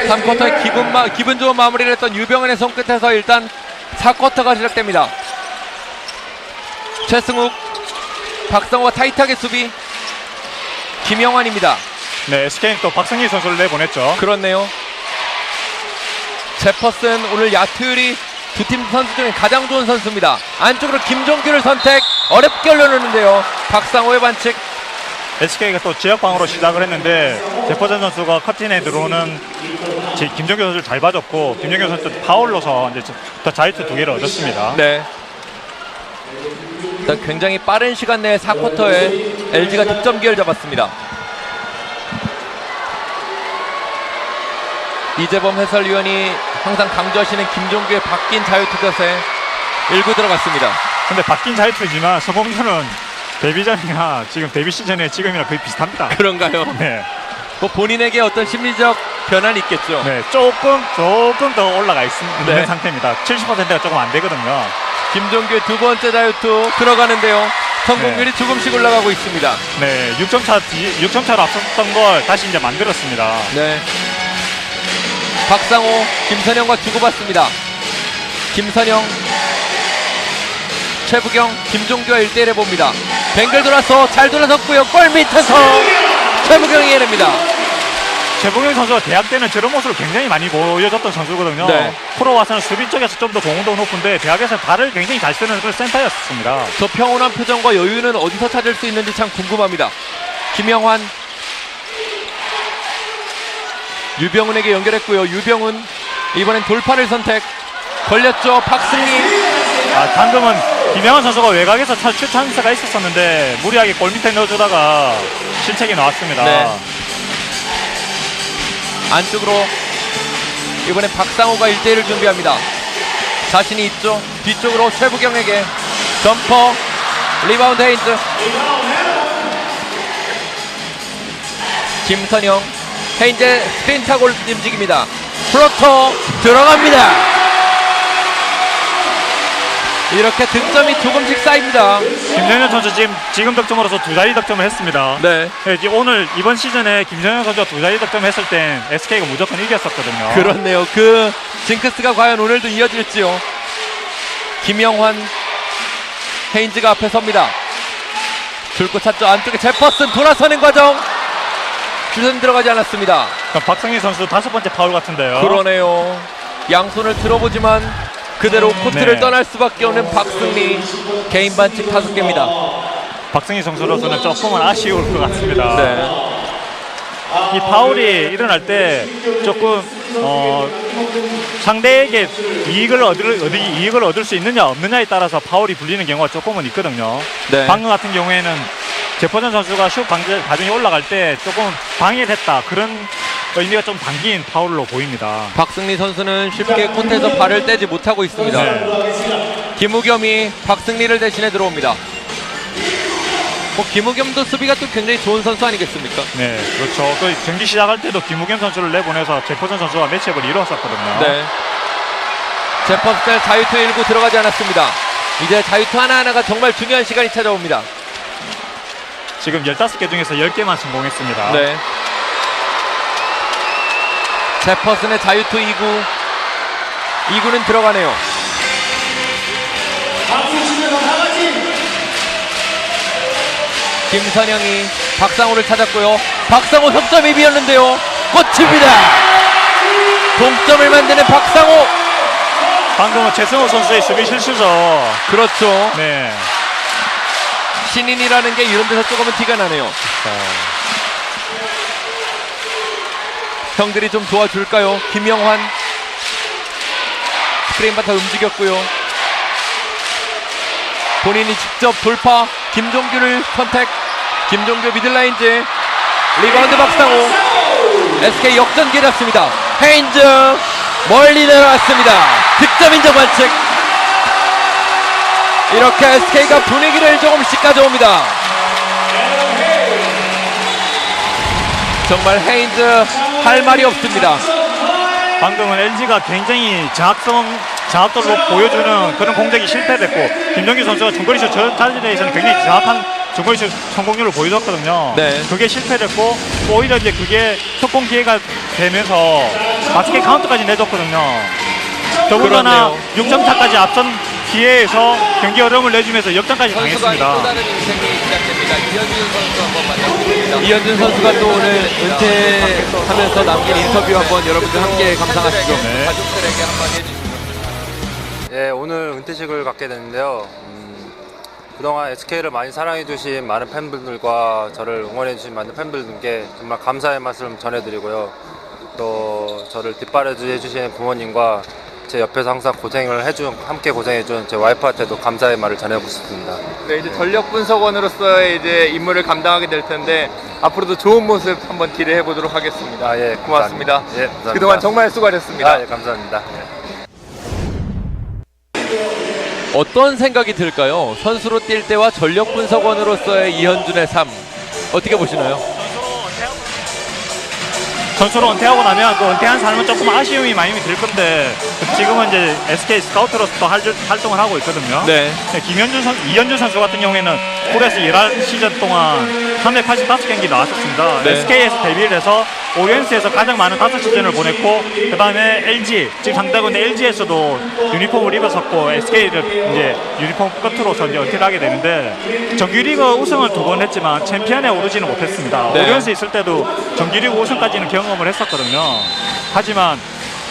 3쿼터에 기분 좋은 마무리를 했던 유병현의 손끝에서 일단 4쿼터가 시작됩니다. 최승욱, 박성호가 타이트하게 수비. 김영환입니다. 네, SK는 또 박성희 선수를 내보냈죠. 그렇네요. 제퍼슨 오늘 야투율이 두 팀 선수 중에 가장 좋은 선수입니다. 안쪽으로 김종규를 선택. 어렵게 올려놓는데요. 박상호의 반칙. SK가 또 지역방으로 시작을 했는데 제퍼슨 선수가 커튼에 들어오는 김종규 선수를 잘 봐줬고, 김종규 선수 파울로서 이제 더 자유투 2개를 얻었습니다. 네. 일단 굉장히 빠른 시간 내에 4쿼터에 LG가 득점 기회를 잡았습니다. 이재범 해설위원이 항상 강조하시는 김종규의 바뀐 자유투 자세 1구 들어갔습니다. 근데 바뀐 자유투지만 서범준은 데뷔전이나 지금 데뷔 시즌에 지금이랑 거의 비슷합니다. 그런가요? 네. 뭐 본인에게 어떤 심리적 변화는 있겠죠. 네, 조금 더 올라가 있는 네. 상태입니다. 70%가 조금 안 되거든요. 김종규의 두 번째 자유투 들어가는데요. 성공률이 네. 조금씩 올라가고 있습니다. 네, 6점 차로 앞섰던 걸 다시 이제 만들었습니다. 네. 박상호, 김선영과 주고받습니다. 김선영, 최부경, 김종규와 1대1 해봅니다. 뱅글 돌아서 잘 돌아섰고요. 골 밑에서 최부경이 해냅니다. 최봉현 선수가 대학 때는 저런 모습을 굉장히 많이 보여줬던 선수거든요. 네. 프로 와서는 수비 쪽에서 좀 더 공헌도 높은데 대학에서 발을 굉장히 잘 쓰는 그런 센터였습니다. 저 평온한 표정과 여유는 어디서 찾을 수 있는지 참 궁금합니다. 김영환, 유병훈에게 연결했고요. 유병훈 이번엔 돌파를 선택. 걸렸죠. 박승희. 방금은 김영환 선수가 외곽에서 슛 찬스가 있었었는데 무리하게 골 밑에 넣어주다가 실책이 나왔습니다. 네. 안쪽으로 이번엔 박상호가 1대1을 준비합니다. 자신이 있죠. 뒤쪽으로 최부경에게 점퍼, 리바운드 헤인즈. 김선영, 헤인즈 스크린 타고 움직입니다. 플로터 들어갑니다. 이렇게 득점이 조금씩 쌓입니다. 김정현 선수 지금 득점으로서 2자리 득점을 했습니다. 네. 오늘 이번 시즌에 김정현 선수가 2자리 득점했을 땐 SK가 무조건 이겼었거든요. 그렇네요. 그 징크스가 과연 오늘도 이어질지요. 김영환, 헤인즈가 앞에 섭니다. 줄곧 찼죠. 안쪽에 제퍼슨 돌아서는 과정. 슛은 들어가지 않았습니다. 박성희 선수 5번째 파울 같은데요. 그러네요. 양손을 들어보지만 그대로 코트를 네. 떠날 수밖에 없는 박승리. 개인 반칙 5개입니다. 박성희 선수로서는 조금은 아쉬울 것 같습니다. 네. 이 파울이 일어날 때 조금 상대에게 이익을 얻을 수 있느냐 없느냐에 따라서 파울이 불리는 경우가 조금은 있거든요. 네. 방금 같은 경우에는 제퍼슨 선수가 슛 과정이 올라갈 때 조금 방해됐다, 그런 의미가 좀 담긴 파울로 보입니다. 박승리 선수는 쉽게 코트에서 발을 떼지 못하고 있습니다. 네. 김우겸이 박승리를 대신해 들어옵니다. 김우겸도 수비가 또 굉장히 좋은 선수 아니겠습니까? 네, 그렇죠. 그 경기 시작할 때도 김우겸 선수를 내보내서 제퍼슨 선수가 매치업을 이루었었거든요. 네. 제퍼슨 자유투 1구 들어가지 않았습니다. 이제 자유투 하나하나가 정말 중요한 시간이 찾아옵니다. 지금 15개 중에서 10개만 성공했습니다. 네. 제퍼슨의 자유투 2구. 2구는 들어가네요. 김선영이 박상호를 찾았고요. 박상호 석점이 비었는데요. 꽂힙니다. 동점을 만드는 박상호. 방금은 최승호 선수의 수비 실수죠. 그렇죠. 네. 신인이라는 게 이런 데서 조금은 티가 나네요. 형들이 좀 도와줄까요? 김영환 스크린바타 움직였고요. 본인이 직접 돌파. 김종규를 선택. 김종규 미들라인즈. 리바운드 박상호. SK 역전기회 잡습니다. 헤인즈 멀리 내려왔습니다. 득점 인정 반칙. 이렇게 SK가 분위기를 조금씩 가져옵니다. 정말 헤인즈 할 말이 없습니다. 방금은 LG가 굉장히 장악도로 보여주는 그런 공격이 실패됐고 김정규 선수가 중거리슛 저 자리에서는 굉장히 정확한 중거리슛 성공률을 보여줬거든요. 네. 그게 실패됐고 오히려 이제 그게 속공 기회가 되면서 바스켓 카운트까지 내줬거든요. 더군다나 그렇네요. 6점 차까지 앞선 기회에서 경기 어려움을 내주면서 역전까지 선수가 또 당했습니다. 다른 인생이 시작됩니다. 이현준 선수 한번 만나보겠습니다. 이현준 선수가 또 오늘 은퇴하면서 남긴 인터뷰 한번 여러분들 함께 감상하시죠. 네. 가족들에게 한마디 해주시죠. 예, 오늘 은퇴식을 갖게 됐는데요. 그동안 SK를 많이 사랑해주신 많은 팬분들과 저를 응원해주신 많은 팬분들께 정말 감사의 말씀 전해드리고요. 또 저를 뒷바라지해주신 부모님과 제 옆에서 항상 함께 고생해준 제 와이프한테도 감사의 말을 전하고 싶습니다. 네, 이제 전력 분석원으로서의 이제 임무를 감당하게 될 텐데 앞으로도 좋은 모습 한번 기대해 보도록 하겠습니다. 아, 예, 고맙습니다. 감사합니다. 예, 감사합니다. 그동안 정말 수고하셨습니다. 아, 예, 감사합니다. 예. 어떤 생각이 들까요? 선수로 뛸 때와 전력 분석원으로서의 이현준의 삶 어떻게 보시나요? 선수로 은퇴하고 나면 그 은퇴한 삶은 조금 아쉬움이 많이 들 건데 지금은 이제 SK 스카우트로서 또 활동을 하고 있거든요. 네. 이현준 선수 같은 경우에는 폴에서 11시즌 동안 385경기 나왔었습니다. 네. SK에서 데뷔를 해서 오리온스에서 가장 많은 5시즌을 보냈고 그 다음에 LG, 지금 상대하고 있는 LG에서도 유니폼을 입었었고 SK를 이제 유니폼 끝으로서 이제 은퇴를 하게 되는데 정규리그 우승을 2번 했지만 챔피언에 오르지는 못했습니다. 네. 오리온스에 있을 때도 정규리그 우승까지는 경험을 했었거든요. 하지만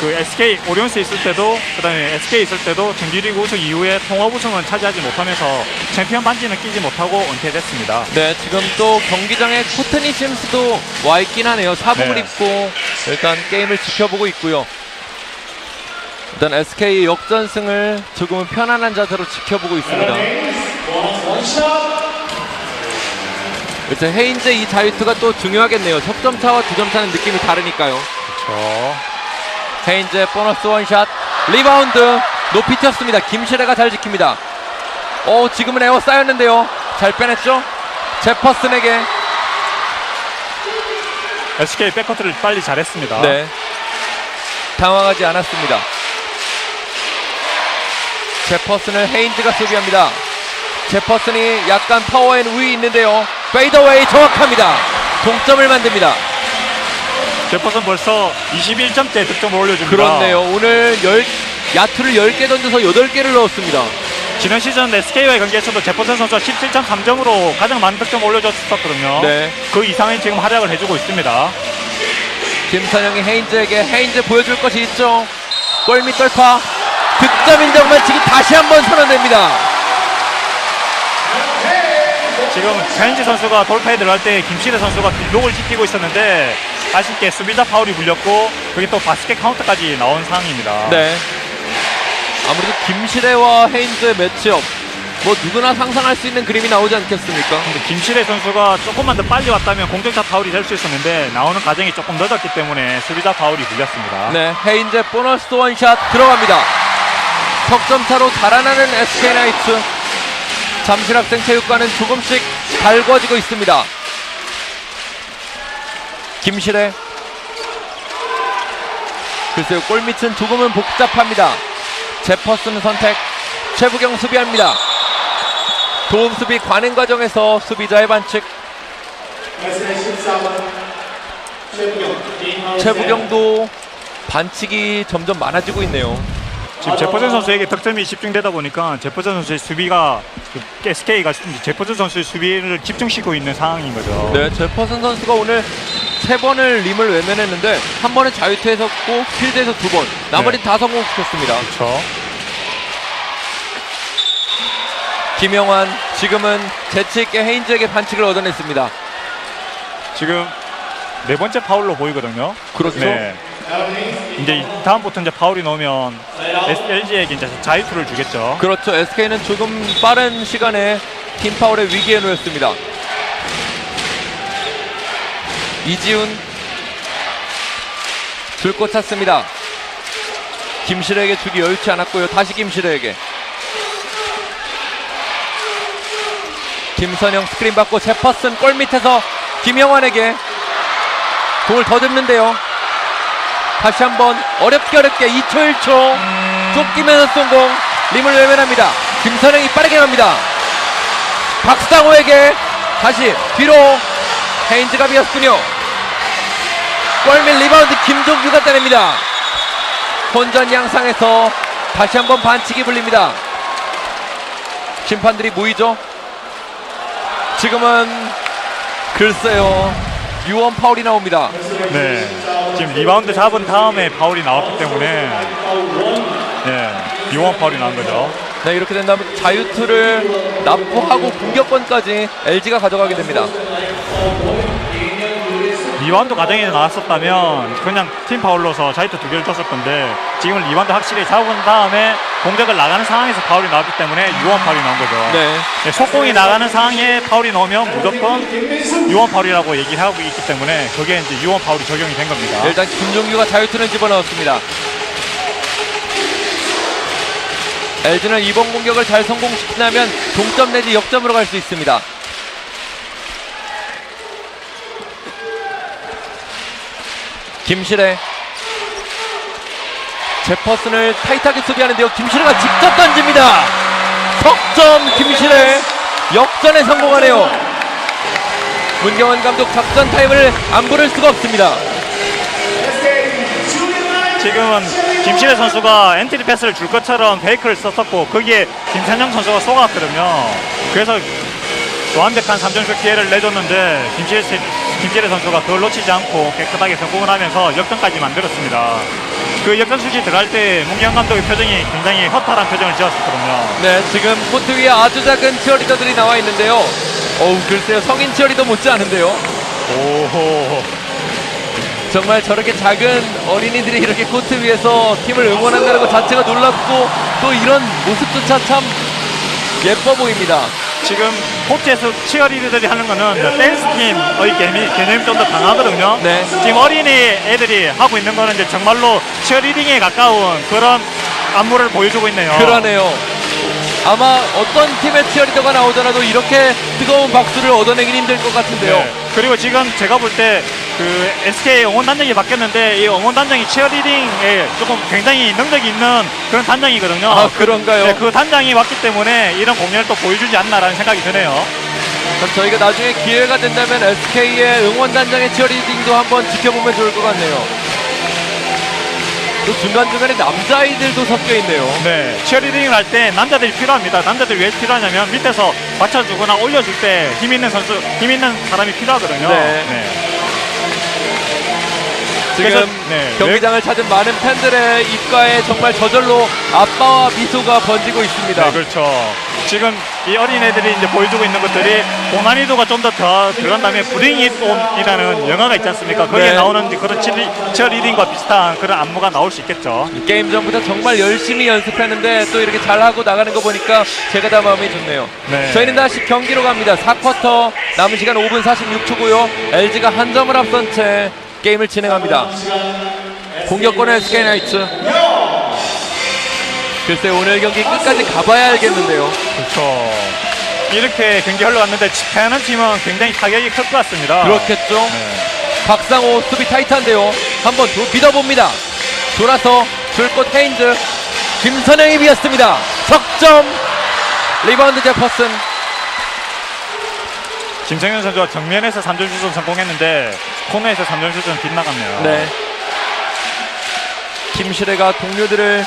그 SK 오리온스에 있을 때도 그다음에 SK에 있을 때도 정규리그 우승 이후에 통합 우승은 차지하지 못하면서 챔피언 반지는 끼지 못하고 은퇴됐습니다. 네, 지금 또 경기장에 코트니 심스도 와 있긴 하네요. 사복을 네. 입고 일단 게임을 지켜보고 있고요. 일단 SK 역전승을 조금은 편안한 자세로 지켜보고 있습니다. 일단 헤인즈 이 자유투가 또 중요하겠네요. 석점 차와 2점 차는 느낌이 다르니까요. 그렇죠. 헤인즈의 보너스 원샷, 리바운드 높이 튀었습니다. 김시래가 잘 지킵니다. 지금은 에어 쌓였는데요. 잘 빼냈죠? 제퍼슨에게. SK 백커트를 빨리 잘했습니다. 네, 당황하지 않았습니다. 제퍼슨을 헤인즈가 수비합니다. 제퍼슨이 약간 파워엔 우위 있는데요. 페이더웨이 정확합니다. 동점을 만듭니다. 제퍼슨 벌써 21점대 득점을 올려줍니다. 그렇네요. 오늘 야투를 10개 던져서 8개를 넣었습니다. 지난 시즌 SK와의 경기에서도 제퍼슨 선수가 17.3점으로 가장 많은 득점을 올려줬었거든요. 네. 그 이상의 지금 활약을 해주고 있습니다. 김선영이 헤인즈에게 헤인즈 보여줄 것이 있죠. 골밑 돌파, 득점 인정 반칙이 다시 한번 선언됩니다. 지금 헤인즈 선수가 돌파에 들어갈 때 김시래 선수가 록을 지키고 있었는데 아쉽게 수비자 파울이 불렸고 그게 또 바스켓 카운트까지 나온 상황입니다. 네. 아무래도 김시래와 헤인즈의 매치업 뭐 누구나 상상할 수 있는 그림이 나오지 않겠습니까? 근데 김시래 선수가 조금만 더 빨리 왔다면 공격자 파울이 될 수 있었는데 나오는 과정이 조금 늦었기 때문에 수비자 파울이 불렸습니다. 네, 헤인즈의 보너스 원샷 들어갑니다. 석점차로 달아나는 SK나이츠. 잠실학생체육관은 조금씩 달궈지고 있습니다. 김시래. 글쎄요, 골밑은 조금은 복잡합니다. 제퍼슨 선택, 최부경 수비합니다. 도움 수비 관행 과정에서 수비자의 반칙. 최부경도 반칙이 점점 많아지고 있네요. 지금 제퍼슨 선수에게 득점이 집중되다 보니까 제퍼슨 선수의 수비가 SK가 제퍼슨 선수의 수비를 집중시키고 있는 상황인 거죠. 네, 제퍼슨 선수가 오늘 3번을 림을 외면했는데 한 번은 자유투에서 고 필드에서 2번, 나머지 다 성공시켰습니다. 그렇죠. 김영환 지금은 재치있게 헤인즈에게 반칙을 얻어냈습니다. 지금 4번째 파울로 보이거든요. 그렇죠. 네. 이제 다음부터 이제 파울이 나오면 LG에게 이제 자유투를 주겠죠. 그렇죠. SK는 조금 빠른 시간에 팀 파울의 위기에 놓였습니다. 이지훈 줄곧 찼습니다. 김시래에게 주기 여유치 않았고요. 다시 김시래에게. 김선영 스크린 받고 제퍼슨 골 밑에서 김영환에게 공을 더듬는데요. 다시 한번 어렵게 2초 1초 쫓기면서 성공. 림을 외면합니다. 김선영이 빠르게 갑니다. 박상호에게 다시 뒤로 헤인즈가 비었군요. 골밑 리바운드 김종규가 따냅니다. 혼전 양상에서 다시 한번 반칙이 불립니다. 심판들이 모이죠. 지금은 글쎄요, 유언 파울이 나옵니다. 네, 지금 리바운드 잡은 다음에 파울이 나왔기 때문에 유언 파울이 나온 거죠. 네, 이렇게 된다면 자유투를 납부하고 공격권까지 LG가 가져가게 됩니다. 리바운드 과정에 나왔었다면 그냥 팀 파울로서 자유투 2개를 줬을 건데, 지금은 리바운드 확실히 잡은 다음에 공격을 나가는 상황에서 파울이 나왔기 때문에 유언 파울이 나온 거죠. 네. 네, 속공이 나가는 상황에 파울이 나오면 무조건 유언 파울이라고 얘기를 하고 있기 때문에 그게 이제 유언 파울이 적용이 된 겁니다. 일단 김종규가 자유투는 집어넣었습니다. LG는 이번 공격을 잘 성공시킨다면 동점 내지 역점으로 갈 수 있습니다. 김실애, 제퍼슨을 타이트하게 수비하는데요. 김실애가 직접 던집니다. 석점 김실애, 역전에 성공하네요. 문경원 감독 작전 타임을 안 부를 수가 없습니다. 지금은 김실애 선수가 엔트리 패스를 줄 것처럼 페이크를 썼었고, 거기에 김찬영 선수가 속았거든요. 그래서 완벽한 3점슛 기회를 내줬는데 김실애 선수가 그걸 놓치지 않고 깨끗하게 성공을 하면서 역전까지 만들었습니다. 그 역전슛이 들어갈 때 문경 감독의 표정이 굉장히 허탈한 표정을 지었었거든요. 네, 지금 코트 위에 아주 작은 치어리더들이 나와 있는데요. 어우, 글쎄요, 성인 치어리더 못지 않은데요. 오호. 정말 저렇게 작은 어린이들이 이렇게 코트 위에서 팀을 응원한다는 것 자체가 놀랍고, 또 이런 모습조차 참 예뻐 보입니다. 지금 코트에서 치어리더들이 하는 거는 댄스팀의 개념이 좀 더 강하거든요. 네. 지금 어린이 애들이 하고 있는 거는 이제 정말로 치어리딩에 가까운 그런 안무를 보여주고 있네요. 그러네요. 아마 어떤 팀의 치어리더가 나오더라도 이렇게 뜨거운 박수를 얻어내긴 힘들 것 같은데요. 네. 그리고 지금 제가 볼 때 그 SK 응원단장이 바뀌었는데, 이 응원단장이 치어리딩에 조금 굉장히 능력이 있는 그런 단장이거든요. 아, 그런가요? 네, 그 단장이 왔기 때문에 이런 공연을 또 보여주지 않나라는 생각이 드네요. 그럼 저희가 나중에 기회가 된다면 SK의 응원단장의 치어리딩도 한번 지켜보면 좋을 것 같네요. 또 중간중간에 남자아이들도 섞여 있네요. 네, 치어리딩을 할 때 남자들이 필요합니다. 남자들이 왜 필요하냐면 밑에서 받쳐주거나 올려줄 때 힘 있는 사람이 필요하거든요. 네. 지금 그래서, 네, 경기장을 찾은 많은 팬들의 입가에 정말 저절로 아빠와 미소가 번지고 있습니다. 네, 그렇죠. 지금 이 어린애들이 이제 보여주고 있는 것들이 고난이도가 좀 더 들어간다면 브링 잇 온이라는 영화가 있지 않습니까? 거기에 네. 나오는 그런 치어리딩과 비슷한 그런 안무가 나올 수 있겠죠. 게임 전부터 정말 열심히 연습했는데 또 이렇게 잘하고 나가는 거 보니까 제가 다 마음이 좋네요. 네. 저희는 다시 경기로 갑니다. 4쿼터 남은 시간 5분 46초고요. LG가 한 점을 앞선 채 게임을 진행합니다. 공격권의 SK 나이츠. 글쎄, 오늘 경기 끝까지 가봐야 알겠는데요. 그렇죠. 이렇게 경기 흘러갔는데 패하는 팀은 굉장히 타격이 클 것 같습니다. 그렇겠죠. 네. 박상호 수비 타이트한데요. 한번 믿어봅니다. 돌아서 줄곧 헤인즈, 김선영이 비었습니다. 석점. 리바운드 제퍼슨. 김성현 선수가 정면에서 3점 슛은 성공했는데 코너에서 3점 슛은 빗나갔네요. 네. 김실애가 동료들을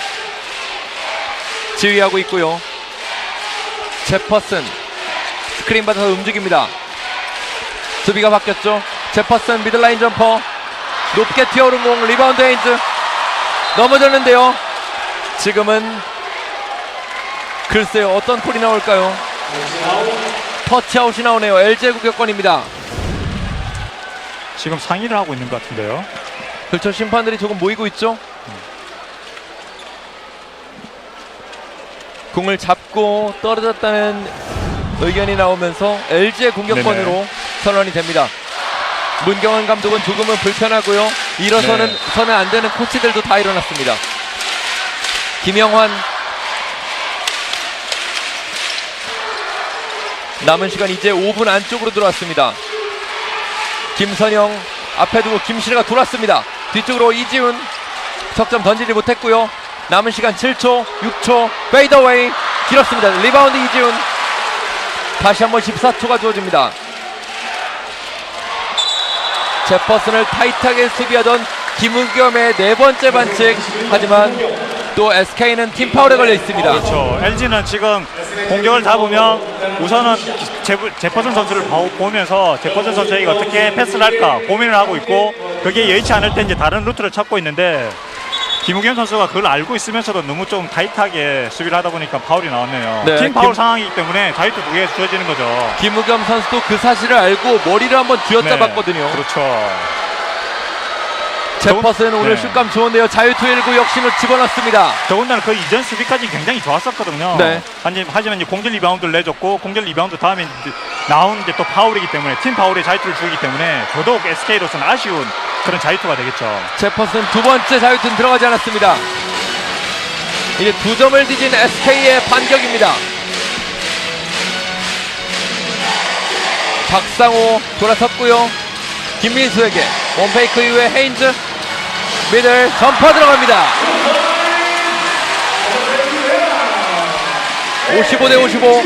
지휘하고 있고요. 제퍼슨 스크린 받아서 움직입니다. 수비가 바뀌었죠. 제퍼슨 미들라인 점퍼, 높게 튀어오른 공, 리바운드 헤인즈 넘어졌는데요. 지금은 글쎄요, 어떤 콜이 나올까요? 터치아웃이 나오네요. LG의 공격권입니다. 지금 상의를 하고 있는 것 같은데요. 그렇죠. 심판들이 조금 모이고 있죠. 공을 잡고 떨어졌다는 의견이 나오면서 LG의 공격권으로 네네. 선언이 됩니다. 문경원 감독은 조금은 불편하고요. 일어서는 서는 안 되는 코치들도 다 일어났습니다. 김영환, 남은 시간 이제 5분 안쪽으로 들어왔습니다. 김선영 앞에 두고 김실애가 돌았습니다. 뒤쪽으로 이지훈, 석점 던지지 못했고요. 남은 시간 7초, 6초, 페이더웨이 길었습니다. 리바운드 이지훈. 다시 한번 14초가 주어집니다. 제퍼슨을 타이트하게 수비하던 김우겸의 네 번째 반칙. 하지만 또 SK는 팀 파울에 걸려 있습니다. 그렇죠. LG는 지금 공격을 다 보면 우선은 제퍼슨 선수를 보면서 제퍼슨 선수에게 어떻게 패스를 할까 고민을 하고 있고, 그게 여의치 않을 때 이제 다른 루트를 찾고 있는데, 김우겸 선수가 그걸 알고 있으면서도 너무 좀 타이트하게 수비를 하다 보니까 파울이 나왔네요. 네, 팀 파울 상황이기 때문에 자유투 2개 주어지는 거죠. 김우겸 선수도 그 사실을 알고 머리를 한번 쥐어짜봤거든요. 네, 그렇죠. 제퍼슨 오늘 네. 슛감 좋은데요. 자유투 1구 역시는 집어넣습니다. 더군다나 그 이전 수비까지 굉장히 좋았었거든요. 네. 하지만 이제 공격 리바운드를 내줬고, 공격 리바운드 다음에 이제 나온 이제 또 파울이기 때문에, 팀 파울에 자유투를 주기 때문에 더더욱 SK로서는 아쉬운 그런 자유투가 되겠죠. 제퍼슨 두 번째 자유투는 들어가지 않았습니다. 이제 2점을 뒤진 SK의 반격입니다. 박상호 돌아섰고요. 김민수에게 원페이크 이후에 헤인즈 미들 점퍼 들어갑니다. 55대 55.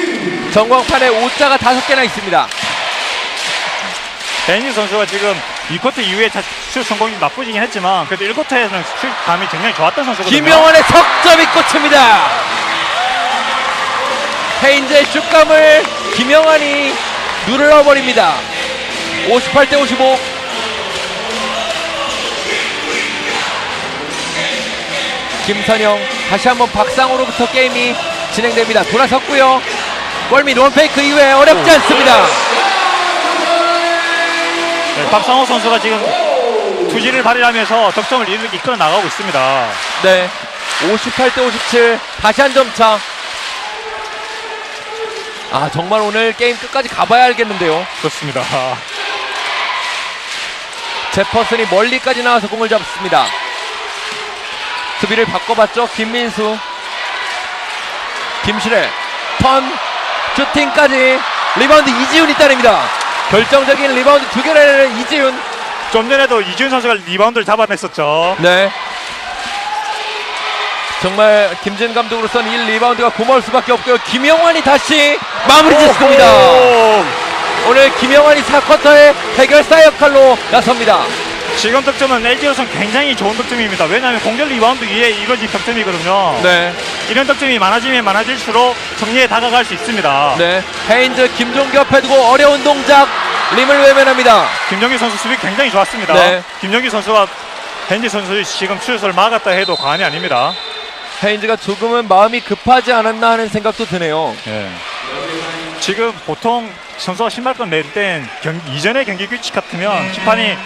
전광판에 오자가 5개나 있습니다. 베인지 선수가 지금 2쿼터 이후에 슛 성공이 나쁘긴 했지만 그래도 1쿼터에서는 슛 감이 굉장히 좋았던 선수거든요. 김영환의 석점이 꽂힙니다. 헤인즈의 슛감을 김영환이 눌러버립니다. 58대 55. 김선영 다시 한번 박상호로부터 게임이 진행됩니다. 돌아섰고요. 골밑 원페이크 이후에 어렵지 않습니다. 네, 박상호 선수가 지금 투지를 발휘하면서 득점을 이끌어 나가고 있습니다. 네, 58대 57. 다시 한 점 차. 아, 정말 오늘 게임 끝까지 가봐야 알겠는데요. 그렇습니다. 제퍼슨이 멀리까지 나와서 공을 잡습니다. 수비를 바꿔봤죠. 김민수, 김실의 턴, 슈팅까지. 리바운드 이지훈이 따냅니다. 결정적인 리바운드 2개를 내는 이지훈. 좀 전에도 이지훈 선수가 리바운드를 잡아냈었죠. 네, 정말 김진 감독으로서는 이 리바운드가 고마울 수밖에 없고요. 김영환이 다시 마무리 짓습니다. 오늘 김영환이 4쿼터의 해결사 역할로 나섭니다. 지금 득점은 LG로서는 굉장히 좋은 득점입니다. 왜냐하면 공격 리바운드 위에 이루어진 득점이거든요. 네, 이런 득점이 많아지면 많아질수록 정리에 다가갈 수 있습니다. 네. 헤인즈 김종기 옆에 두고 어려운 동작, 림을 외면합니다. 김정기 선수 수비 굉장히 좋았습니다. 네. 김정기 선수가 벤지 선수 지금 슛을 막았다 해도 과언이 아닙니다. 헤인즈가 조금은 마음이 급하지 않았나 하는 생각도 드네요. 예. 지금 보통 선수가 신발끈 낼 땐 이전의 경기 규칙 같으면 심판이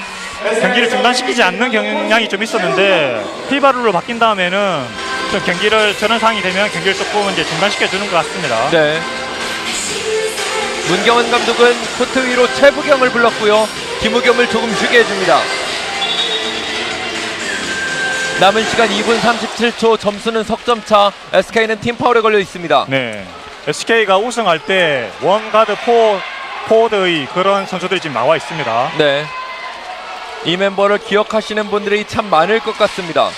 경기를 중단시키지 않는 경향이 좀 있었는데, 피바룰로 바뀐 다음에는 좀 경기를 저런 상황이 되면 경기를 조금 이제 중단시켜 주는 것 같습니다. 네. 문경원 감독은 코트 위로 최부경을 불렀고요. 김우겸을 조금 쉬게 해줍니다. 남은 시간 2분 37초. 점수는 석점차. SK는 팀 파울에 걸려 있습니다. 네. SK가 우승할 때 원가드 포워드의 그런 선수들이 지금 나와 있습니다. 네. 이 멤버를 기억하시는 분들이 참 많을 것 같습니다.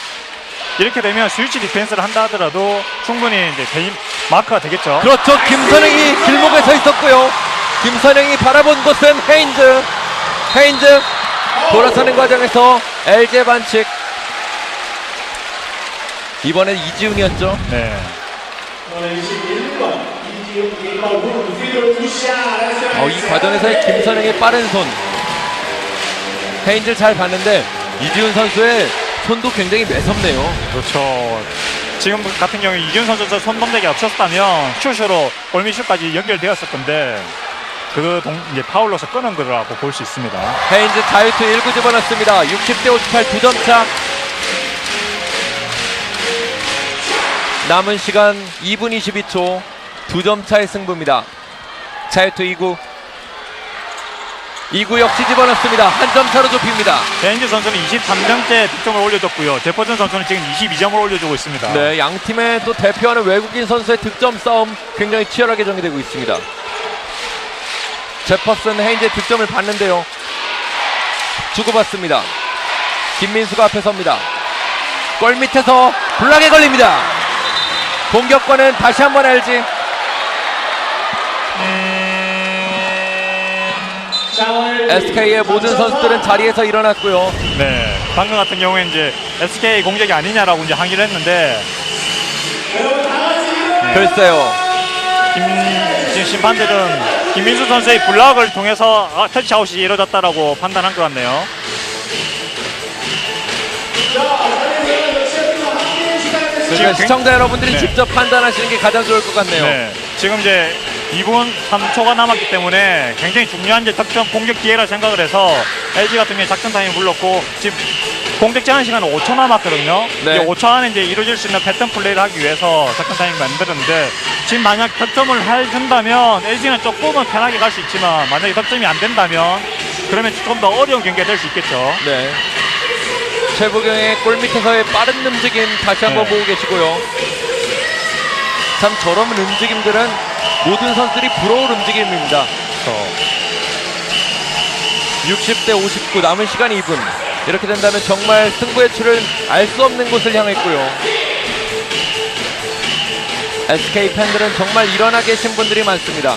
이렇게 되면 스위치 디펜스를 한다 하더라도 충분히 이제 개인 마크가 되겠죠. 그렇죠. 김선영이 길목에 서 있었고요. 김선영이 바라본 곳은 헤인즈. 헤인즈 돌아서는 과정에서 LG 반칙. 이번엔 이지훈이었죠. 네. 이 과정에서의 김선영의 빠른 손. 헤인즈를 잘 봤는데 이지훈 선수의 손도 굉장히 매섭네요. 그렇죠. 지금 같은 경우에 이지훈 선수 손 동작이 없었다면 슛으로 골밑슛까지 연결되었을 건데, 이제 파울로서 끄는 거라고 볼 수 있습니다. 헤인즈 자유투 1구 집어넣습니다. 60대 58 2점 차. 남은 시간 2분 22초. 2점 차의 승부입니다. 자유투 2구. 2구 역시 집어넣습니다. 한 점 차로 좁힙니다. 베인지 선수는 23점째 득점을 올려줬고요. 제퍼슨 선수는 지금 22점을 올려주고 있습니다. 네, 양 팀의 또 대표하는 외국인 선수의 득점 싸움 굉장히 치열하게 전개되고 있습니다. 제퍼슨 헤인즈의 득점을 받는데요. 주고받습니다. 김민수가 앞에 섭니다. 골 밑에서 블락에 걸립니다. 공격권은 다시 한번 LG. SK의 모든 선수들은 자리에서 일어났고요. 네, 방금 같은 경우에 이제 SK 공격이 아니냐라고 이제 항의를 했는데 글쎄요. 지금 심판들은 김민수 선수의 블락을 통해서 터치아웃이 이루어졌다라고 판단한 것 같네요. 그러니까 시청자 여러분들이 네. 직접 판단하시는 게 가장 좋을 것 같네요. 네, 지금 이제 2분 3초가 남았기 때문에 굉장히 중요한 이제 득점 공격 기회라 생각을 해서 LG 같은 경우에 작전 타임을 불렀고 지금 공격 제한 시간은 5초 남았거든요. 네. 이제 5초 안에 이제 이루어질 수 있는 패턴 플레이를 하기 위해서 작전 타임을 만들었는데 지금 만약 득점을 해준다면 LG는 조금은 편하게 갈 수 있지만 만약에 득점이 안 된다면 그러면 조금 더 어려운 경기가 될 수 있겠죠. 네. 최부경의 골 밑에서의 빠른 움직임 다시 한번 네. 보고 계시고요. 참 저런 움직임들은 모든 선수들이 부러울 움직임입니다. 60대 59 남은 시간 2분. 이렇게 된다면 정말 승부의 추를 알 수 없는 곳을 향했고요. SK 팬들은 정말 일어나 계신 분들이 많습니다.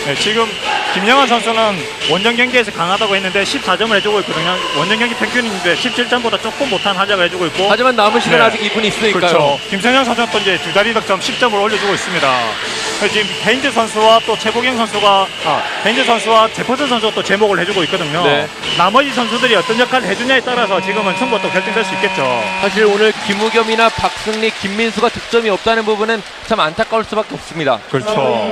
네, 지금 김영환 선수는 원정 경기에서 강하다고 했는데 14점을 해주고 있거든요. 원정 경기 평균인데 17점보다 조금 못한 하작을 해주고 있고. 하지만 남은 시간 네. 아직 2분 있으니까요. 그렇죠. 김성현 선수는 또 이제 두 자리 득점 10점을 올려주고 있습니다. 그래서 지금 헤인즈 선수와 또 최보경 선수가 헤인즈 선수와 제퍼슨 선수가 또 제목을 해주고 있거든요. 네. 나머지 선수들이 어떤 역할을 해주냐에 따라서 지금은 승부가 또 결정될 수 있겠죠. 사실 오늘 김우겸이나 박승리, 김민수가 득점이 없다는 부분은 참 안타까울 수밖에 없습니다. 그렇죠.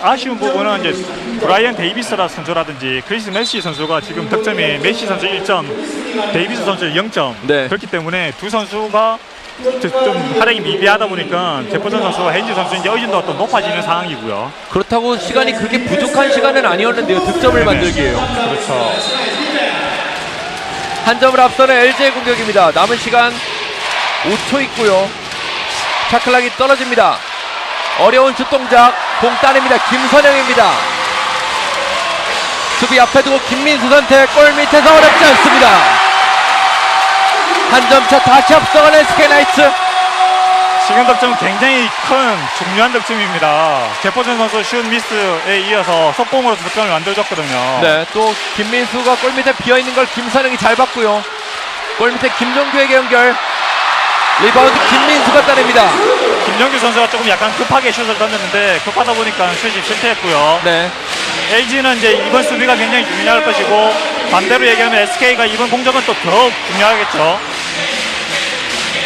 아쉬운 부분은 이제 브라이언 데이비스라 선수라든지 크리스 메시 선수가 지금 득점이 메시 선수 1점, 데이비스 선수 0점. 네. 그렇기 때문에 두 선수가 좀 활약이 미비하다 보니까 제퍼슨 선수와 헤인즈 선수 이제 의존도가 또 높아지는 상황이고요. 그렇다고 시간이 그렇게 부족한 시간은 아니었는데요. 득점을 만들기에요. 그렇죠. 한 점을 앞서는 LG의 공격입니다. 남은 시간 5초 있고요. 차클락이 떨어집니다. 어려운 슛 동작 공 따냅니다. 김선영입니다. 수비 앞에 두고 김민수 선택 골 밑에서 어렵지 않습니다. 한 점 차 다시 앞서가는 SK나이츠. 지금 득점은 굉장히 큰 중요한 득점입니다. 제퍼슨 선수 슛 미스에 이어서 속공으로 득점을 만들어줬거든요. 네, 또 김민수가 골 밑에 비어있는 걸 김선영이 잘 봤고요. 골 밑에 김종규에게 연결. 리바운드 김민수가 따냅니다. 김정규 선수가 조금 약간 급하게 슛을 던졌는데 급하다 보니까 슛이 실패했고요. 네, LG는 이제 이번 수비가 굉장히 중요할 것이고 반대로 얘기하면 SK가 이번 공격은 또 더욱 중요하겠죠.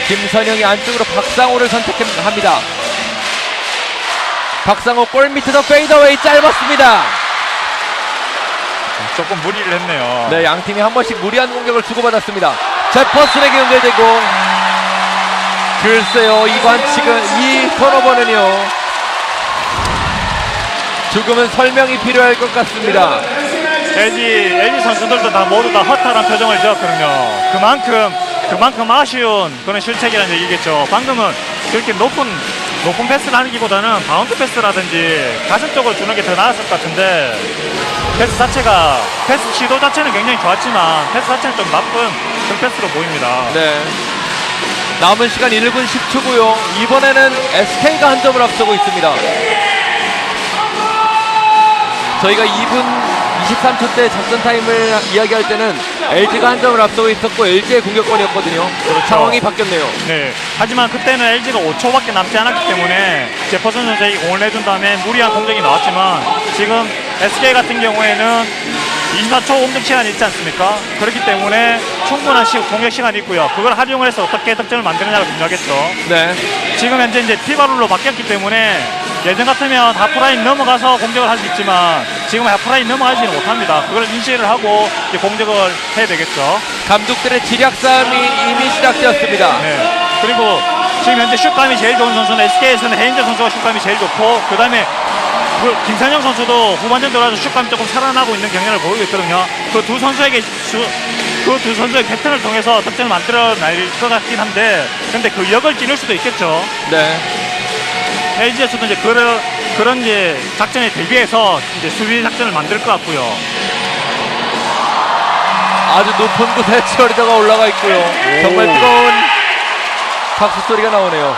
김선영이 안쪽으로 박상호를 선택합니다. 박상호 골 밑에서 페이더웨이 짧았습니다. 조금 무리를 했네요. 네, 양팀이 한 번씩 무리한 공격을 주고받았습니다. 제퍼슨에게 연결되고 글쎄요, 이 반칙은, 이 턴오버는요 조금은 설명이 필요할 것 같습니다. LG 선수들도 모두 다 허탈한 표정을 지었거든요. 그만큼 아쉬운 그런 실책이라는 얘기겠죠. 방금은 그렇게 높은 패스를 하기보다는 바운드 패스라든지 가슴 쪽으로 주는 게 더 나았을 것 같은데 패스 시도 자체는 굉장히 좋았지만 패스 자체는 좀 나쁜 그런 패스로 보입니다. 네, 남은 시간 1분 10초고요. 이번에는 SK가 한 점을 앞서고 있습니다. 저희가 2분 23초 때 작전 타임을 이야기할 때는 LG가 한 점을 앞서고 있었고 LG의 공격권이었거든요. 그렇죠. 상황이 바뀌었네요. 네. 하지만 그때는 LG가 5초밖에 남지 않았기 때문에 제퍼슨 선수에게 공을 내준 다음에 무리한 공격이 나왔지만 지금 SK 같은 경우에는 24초 공격 시간이 있지 않습니까? 그렇기 때문에 충분한 공격 시간이 있고요. 그걸 활용을 해서 어떻게 득점을 만드느냐가 중요하겠죠. 네, 지금 현재 이제 T바룰로 바뀌었기 때문에 예전 같으면 하프라인 넘어가서 공격을 할 수 있지만 지금 하프라인 넘어가지는 못합니다. 그걸 인식을 하고 이제 공격을 해야 되겠죠. 감독들의 지략 싸움이 이미 시작되었습니다. 네. 그리고 지금 현재 슛감이 제일 좋은 선수는 SK에서는 헤인즈 선수가 슛감이 제일 좋고 그 다음에 김선영 선수도 후반전 들어와서 슛감이 조금 살아나고 있는 경향을 보이고 있거든요. 그 두 선수의 패턴을 통해서 득점을 만들어낼 것 같긴 한데 근데 그 역을 지닐 수도 있겠죠. 네, LG에서도 이제 그런 이제 작전에 대비해서 이제 수비 작전을 만들 것 같고요. 아주 높은 곳에 치어리더가 올라가 있고요. 정말 뜨거운 박수 소리가 나오네요.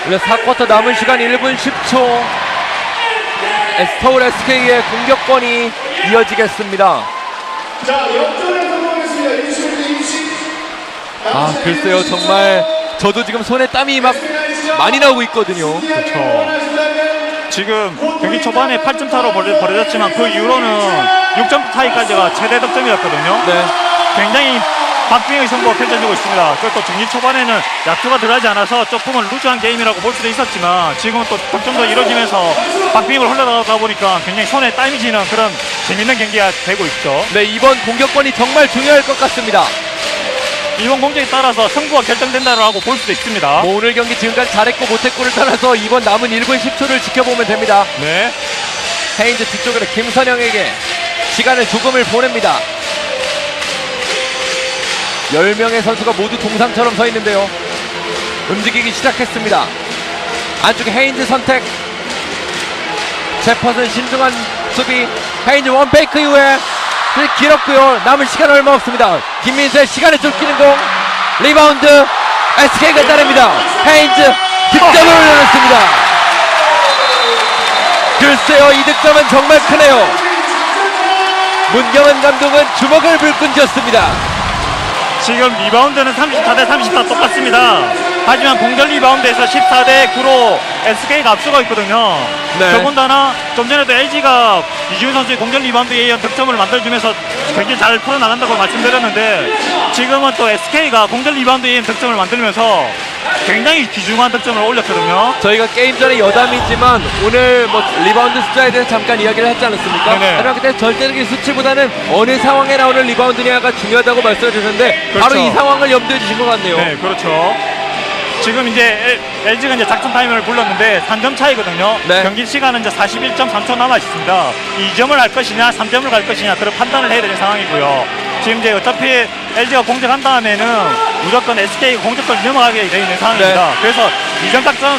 이제 4쿼터 남은 시간 1분 10초. 서울 SK의 공격권이 이어지겠습니다. 아, 글쎄요. 정말 저도 지금 손에 땀이 막 많이 나오고 있거든요. 그렇죠. 지금 경기 초반에 8점 차로 벌어졌지만 그 이후로는 6점 차이까지가 최대 득점이었거든요. 네. 굉장히 박빙의 승부가 펼쳐지고 있습니다. 그리고 또 경기 초반에는 약투가 들어가지 않아서 조금은 루즈한 게임이라고 볼 수도 있었지만 지금은 또 득점도 이루어지면서 박빙을 흘러가다 보니까 굉장히 손에 땀이 지는 그런 재밌는 경기가 되고 있죠. 네, 이번 공격권이 정말 중요할 것 같습니다. 이번 공격에 따라서 승부가 결정된다라고 볼 수도 있습니다. 뭐 오늘 경기 지금까지 잘했고 못했고를 떠나서 이번 남은 1분 10초를 지켜보면 됩니다. 네. 헤인즈 뒤쪽으로 김선영에게 시간을 조금을 보냅니다. 10명의 선수가 모두 동상처럼 서 있는데요. 움직이기 시작했습니다. 안쪽에 헤인즈 선택. 제퍼슨 신중한 수비. 헤인즈 원페이크 이후에 길었고요. 남은 시간 얼마 없습니다. 김민수의 시간을 쫓기는 공. 리바운드. SK가 따냅니다. 헤인즈 득점을 올려놨습니다. 글쎄요, 이 득점은 정말 크네요. 문경은 감독은 주먹을 불끈 쥐었습니다. 지금 리바운드는 34대 34 똑같습니다. 하지만 공격 리바운드에서 14대 9로 SK가 앞서고 있거든요. 네. 더군다나 좀 전에도 LG가 이지훈 선수의 공격 리바운드에 의한 득점을 만들어주면서 굉장히 잘 풀어나간다고 말씀드렸는데 지금은 또 SK가 공격 리바운드에 의한 득점을 만들면서 굉장히 귀중한 득점을 올렸거든요. 저희가 게임 전에 여담이지만 오늘 뭐 리바운드 숫자에 대해서 잠깐 이야기를 했지 않았습니까? 네네. 하지만 그때 절대적인 수치보다는 어느 상황에 나오는 리바운드냐가 중요하다고 말씀해 주셨는데 그렇죠. 바로 이 상황을 염두에 주신 것 같네요. 네, 그렇죠. 지금 이제 LG가 이제 작전 타임을 불렀는데 3점 차이거든요. 네. 경기 시간은 이제 41.3초 남아 있습니다. 2점을 할 것이냐, 3점을 갈 것이냐 그런 판단을 해야 되는 상황이고요. 지금 이제 어차피 LG가 공격한 다음에는 무조건 SK가 공격권을 넘어가게 되어 있는 상황입니다. 네. 그래서 2점 작전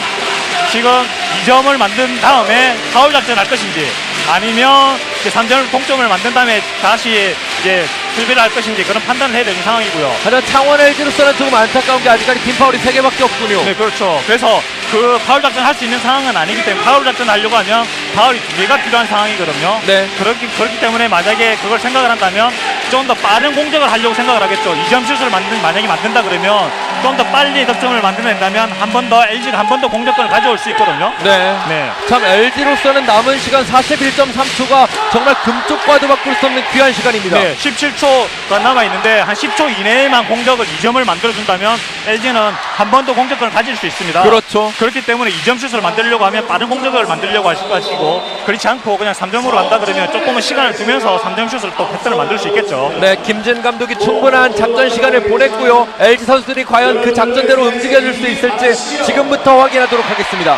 지금 2점을 만든 다음에 파울 작전을 할 것인지 아니면 이제 3점을 동점을 만든 다음에 다시 이제 수비를 할 것인지 그런 판단을 해야 되는 상황이고요. 하지만 창원 LG로서는 조금 안타까운 게 아직까지 팀 파울이 3개밖에 없군요. 네, 그렇죠. 그래서 그 파울 작전 할 수 있는 상황은 아니기 때문에 파울 작전 하려고 하면 파울이 2개가 필요한 상황이거든요. 네. 그렇기 때문에 만약에 그걸 생각을 한다면 좀 더 빠른 공격을 하려고 생각을 하겠죠. 2점 슛을 만약에 만든다 그러면 좀 더 빨리 득점을 만들어낸다면 한 번 더 LG가 한 번 더 공격권을 가져올 수 있거든요. 네. 네. 참 LG로서는 남은 시간 41.3초가 정말 금쪽과도 바꿀 수 없는 귀한 시간입니다. 네, 17초가 남아있는데 한 10초 이내에만 공격을 2점을 만들어준다면 LG는 한 번 더 공격권을 가질 수 있습니다. 그렇죠. 그렇기 때문에 2점 슛을 만들려고 하면 빠른 공격을 만들려고 하실 것이고 그렇지 않고 그냥 3점으로 간다 그러면 조금은 시간을 두면서 3점 슛을 또 패턴을 만들 수 있겠죠. 네, 김진 감독이 충분한 작전 시간을 보냈고요. LG 선수들이 과연 그 작전대로 움직여줄 수 있을지 지금부터 확인하도록 하겠습니다.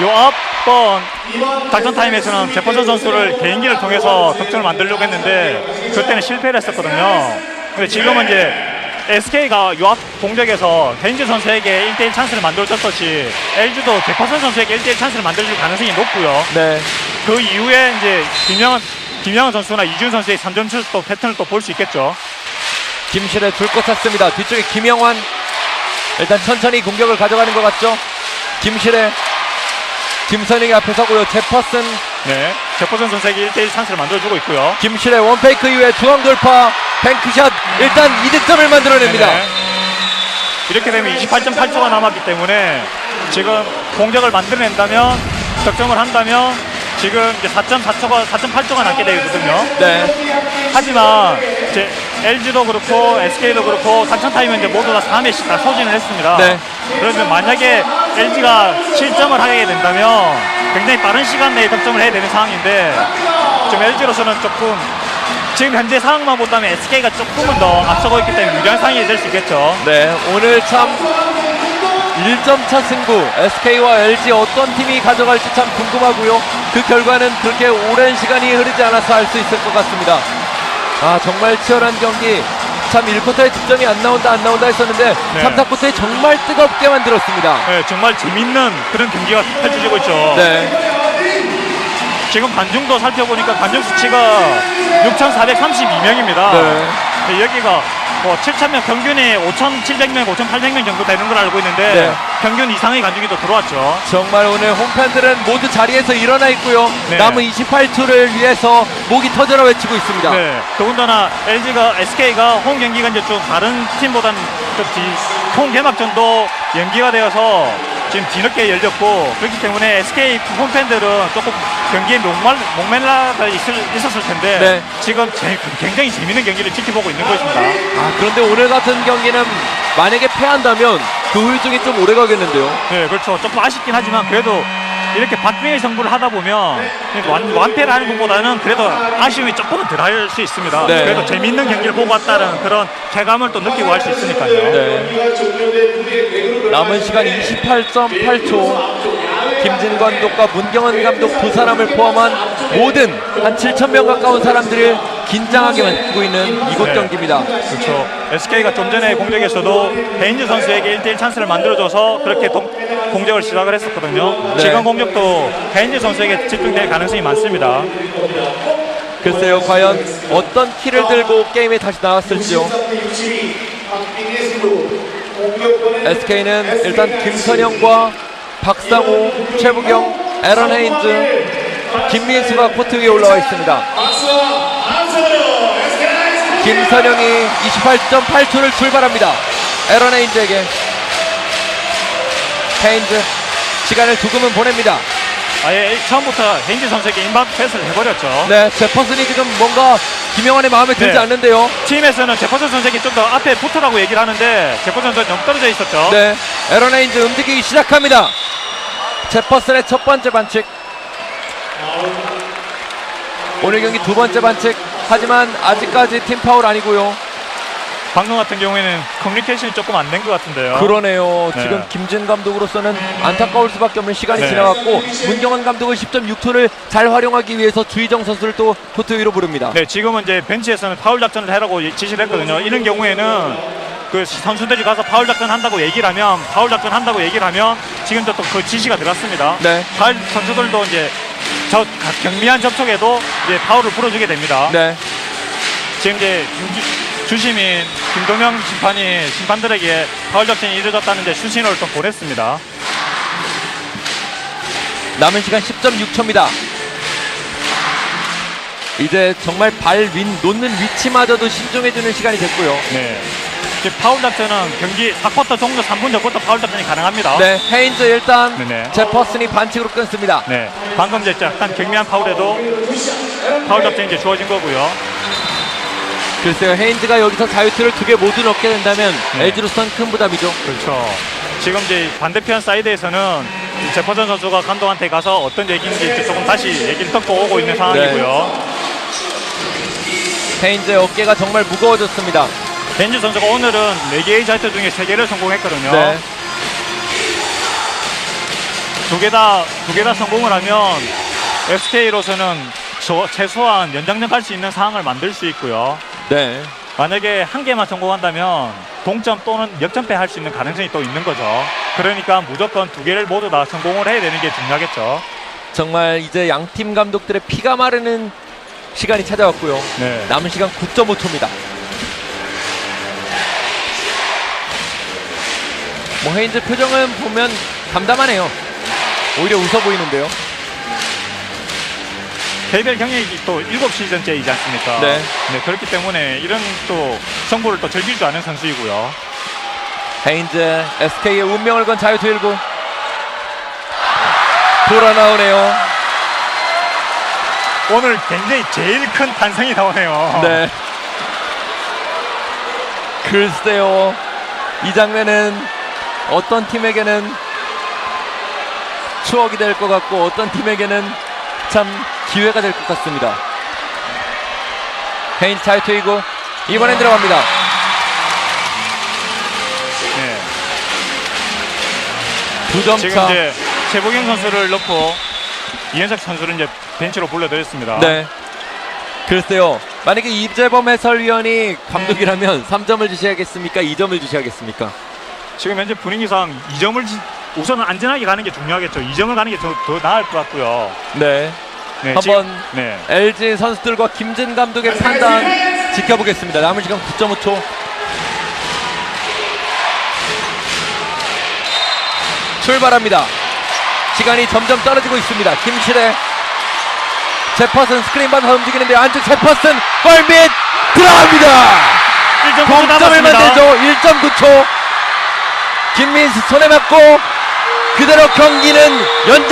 요 앞번 작전 타임에서는 제퍼슨 선수를 개인기를 통해서 득점을 만들려고 했는데 그때는 실패를 했었거든요. 근데 지금은 이제 SK가 요 앞 공격에서 헤인즈 선수에게 1대1 찬스를 만들어줬듯이 LG도 제퍼슨 선수에게 1대1 찬스를 만들어줄 가능성이 높고요. 네. 그 이후에 이제 김영환 선수나 이준 선수의 3점 슛 또 패턴을 또 볼 수 있겠죠. 김실의 줄곧 찼습니다. 뒤쪽에 김영환. 일단 천천히 공격을 가져가는 것 같죠. 김실의 김선영이 앞에 서고요. 제퍼슨. 네, 제퍼슨 선수에게 1대1 찬스를 만들어주고 있고요. 김실의 원페이크 이후에 중앙 돌파. 뱅크샷. 일단 2득점을 만들어냅니다. 네네. 이렇게 되면 28.8초가 남았기 때문에 지금 공격을 만들어낸다면 득점을 한다면 지금 이제 4.8초가 남게 되거든요. 네. 하지만 이제 LG도 그렇고 SK도 그렇고 작전 타임은 이제 모두 다 3회씩 다 소진을 했습니다. 네. 그러면 만약에 LG가 실점을 하게 된다면 굉장히 빠른 시간 내에 득점을 해야 되는 상황인데 좀 LG로서는 조금 지금 현재 상황만 본다면 SK가 조금은 더 앞서고 있기 때문에 유리한 상황이 될 수 있겠죠. 네. 오늘 참 1점 차 승부 SK와 LG 어떤 팀이 가져갈지 참 궁금하고요. 그 결과는 그렇게 오랜 시간이 흐르지 않아서 알 수 있을 것 같습니다. 아, 정말 치열한 경기. 참 1쿼터에 득점이 안 나온다 했었는데 네. 3, 4쿼터에 정말 뜨겁게 만들었습니다. 네, 정말 재밌는 그런 경기가 펼쳐지고 있죠. 네. 지금 관중도 살펴보니까 관중 수치가 6,432명입니다. 네. 여기가 뭐 7,000명 평균이 5,700명, 5,800명 정도 되는 걸 알고 있는데 네. 평균 이상의 관중이 또 들어왔죠. 정말 오늘 홈팬들은 모두 자리에서 일어나 있고요. 네. 남은 28초를 위해서 목이 터져라 외치고 있습니다. 네. 더군다나 SK가 홈 경기가 이제 좀 다른 팀보다는 홈 개막전도 연기가 되어서 지금 뒤늦게 열렸고, 그렇기 때문에 SK 홈팬들은 조금 경기에 목말라가 있었을 텐데 네. 지금 굉장히 재밌는 경기를 지켜보고 있는 것입니다. 그런데 오늘 같은 경기는 만약에 패한다면 그 후유증이 좀 오래 가겠는데요. 네, 그렇죠. 조금 아쉽긴 하지만 그래도 이렇게 박빙의 승부를 하다 보면 완패를 하는 것보다는 그래도 아쉬움이 조금은 덜 할 수 있습니다. 네. 그래도 재밌는 경기를 보고 왔다는 그런 쾌감을 또 느끼고 할 수 있으니까요. 네. 남은 시간 28.8초. 김진관 감독과 문경원 감독 두 사람을 포함한 모든 한 7,000명 가까운 사람들을 긴장하게 만들고 있는 이곳 네. 경기입니다. 그렇죠. SK가 좀 전에 공격에서도 헤인즈 선수에게 1대1 찬스를 만들어줘서 그렇게 공격을 시작을 했었거든요. 네. 지금 공격도 헤인즈 선수에게 집중될 가능성이 많습니다. 글쎄요, 과연 어떤 키를 들고 게임에 다시 나왔을지요. SK는 일단 김선영과 박상호, 최부경, 에런 헤인즈, 김민수가 코트 위에 올라와 있습니다. 김선영이 28.8초를 출발합니다. 에런 헤인즈에게. 헤인즈 시간을 조금은 보냅니다. 아예 처음부터 헤인즈 선수에게 인바운드 패스를 해버렸죠. 네, 제퍼슨이 지금 뭔가 김영환의 마음에 들지 네. 않는데요. 팀에서는 제퍼슨 선수에게 좀 더 앞에 붙으라고 얘기를 하는데 제퍼슨 선수가 너무 떨어져 있었죠. 네, 에런 헤인즈 움직이기 시작합니다. 제퍼슨의 첫 번째 반칙. 오늘 경기 두 번째 반칙. 하지만 아직까지 팀 파울 아니고요. 방금 같은 경우에는 커뮤니케이션이 조금 안 된 것 같은데요. 그러네요. 네. 지금 김진 감독으로서는 안타까울 수밖에 없는 시간이 네. 지나갔고, 문경원 감독은 10.6초를 잘 활용하기 위해서 주희정 선수를 또 코트 위로 부릅니다. 네, 지금은 이제 벤치에서는 파울 작전을 해라고 지시를 했거든요. 이런 경우에는 그 선수들이 가서 파울 작전 한다고 얘기를 하면 지금도 또 그 지시가 들어갔습니다. 네. 선수들도 이제 경미한 접촉에도 이제 파울을 불어주게 됩니다. 네. 지금 이제 주심인 김동영 심판이 심판들에게 파울 작전이 이루어졌다는 데 수신호를 좀 보냈습니다. 남은 시간 10.6초입니다. 이제 정말 발 놓는 위치마저도 신중해주는 시간이 됐고요. 네. 지금 파울 작전은 경기 4쿼터 종료 3분 전부터 파울 작전이 가능합니다. 네, 헤인즈 일단 네네. 제퍼슨이 반칙으로 끊습니다. 네. 방금 이제 약간 경미한 파울에도 파울 작전이 이제 주어진 거고요. 글쎄요, 헤인즈가 여기서 자유투를 두 개 모두 넣게 된다면 네. LG로서는 큰 부담이죠. 그렇죠. 지금 이제 반대편 사이드에서는 제퍼슨 선수가 감독한테 가서 어떤 얘기인지 조금 다시 얘기를 듣고 오고 있는 상황이고요. 헤인즈의 어깨가 정말 무거워졌습니다. 벤지 선수가 오늘은 4개의 자유투 중에 3개를 성공했거든요. 네. 두 개 다 성공을 하면 SK로서는 최소한 연장전 갈 수 있는 상황을 만들 수 있고요. 네. 만약에 한 개만 성공한다면 동점 또는 역전패 할 수 있는 가능성이 또 있는 거죠. 그러니까 무조건 두 개를 모두 다 성공을 해야 되는 게 중요하겠죠. 정말 이제 양팀 감독들의 피가 마르는 시간이 찾아왔고요. 네. 남은 시간 9.5초입니다. 뭐 헤인즈 표정은 보면 담담하네요. 오히려 웃어 보이는데요. KBL 경력이 또 7시즌째이지 않습니까? 네. 네, 그렇기 때문에 이런 또 승부를 또 즐길 줄 아는 선수이고요. 헤인즈 SK의 운명을 건 자유투 1구 돌아 나오네요. 오늘 굉장히 제일 큰 탄성이 나오네요. 네. 글쎄요, 이 장면은 어떤 팀에게는 추억이 될 것 같고 어떤 팀에게는 참 기회가 될 것 같습니다. 헤인즈 자유투이고 이번엔 들어갑니다. 네. 2점 지금 차. 이제 최보경 선수를 넣고 이현석 선수를 이제 벤치로 불러드렸습니다. 네. 글쎄요, 만약에 이재범 해설위원이 감독이라면 3점을 주셔야겠습니까? 2점을 주셔야겠습니까? 지금 현재 분위기상 2점을 우선은 안전하게 가는 게 중요하겠죠. 2점을 가는 게 더 나을 것 같고요. 네. 네, 한번 네. LG 선수들과 김진 감독의 판단 지켜보겠습니다. 남은 시간 9.5초. 출발합니다. 시간이 점점 떨어지고 있습니다. 김실의 제퍼슨 스크린 받아서 움직이는데 안쪽 제퍼슨 골밑 들어갑니다. 1.9초 동점을 남았습니다. 만들죠. 1.9초. 김민수 손에 맞고 그대로 경기는 연장